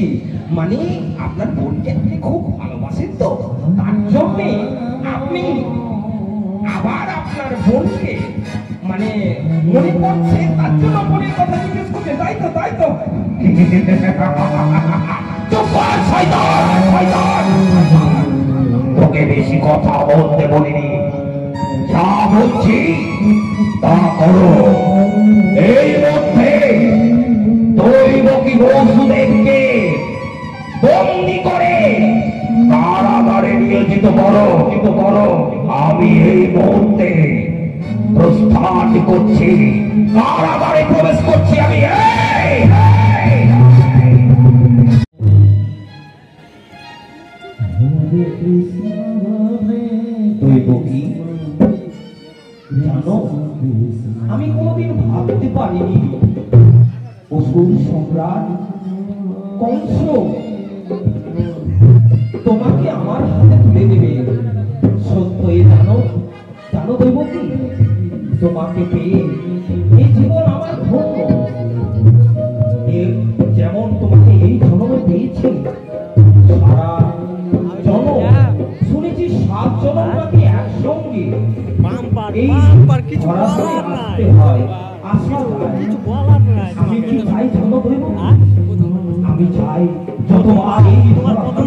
শুনেছি মানে আপনার বোনকে আপনি খুব ভালোবাসেন, তো তার জন্যে আপনি আবার আপনার বোনকে মানে মনে পড়ছে, তার জন্য মনের কথা জিজ্ঞেস করছে, তাই তো? তাই তো? তোকে বেশি কথা বলতে বলিনি, যা বলছি তা করো। এই মধ্যে দৈবকী বসুদেবকে বন্দি করে কারাগারে নিয়োজিত করো। আমি এই মুহূর্তে প্রস্থান করছি, কারাগারে প্রবেশ করছি আমি। দৈবকী, জানো আমি কোনোদিন ভাবতে পারিনি অসুর সম্রাট কংস তোমাকে আমার হাতে তুলে দেবে। সত্যই জানো দৈবকী, তোমাকে পেয়ে এই জীবন আমার ধন্য। যেমন তোমাকে এই জন্মে পেয়েছি, সারা জন্ম শুনেছি 7 জন্ম নাকি একসঙ্গে এই ধরাধামে আসতে হয়, আসা যায়। আমি কি চাই জানো দৈবকী? আমি চাই যতবার এই ধরাধামে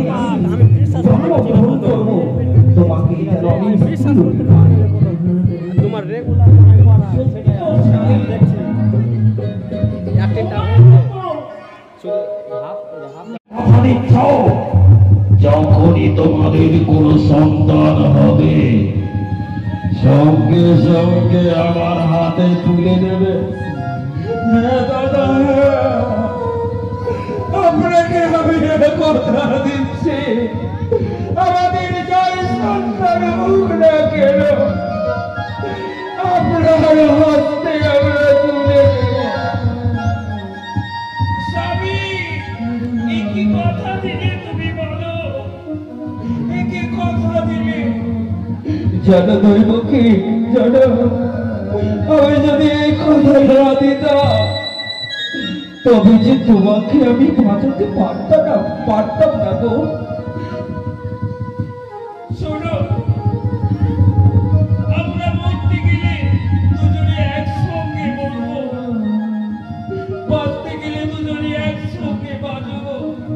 আমি জন্মগ্রহণ করব, তোমাকে যেন আমি তোমার রেগুলার যখনই তোমাদের কোন সন্তান হবে সঙ্গে সঙ্গে আমার হাতে তুলে দেবে। আপনাকে আমি কথা দিচ্ছি, আমাদের জয় সন্তান মুখ না কেন আপনার হস্তে আমরা তুলে দেব। স্বামী, কি কথা দিলে তুমি বলো, কি কথা দিলে? জানো দৈবকী, জানো আমি যদি এই কথা না দিতাম তবে যে তোমাকে আমি বাঁচাতে পারতাম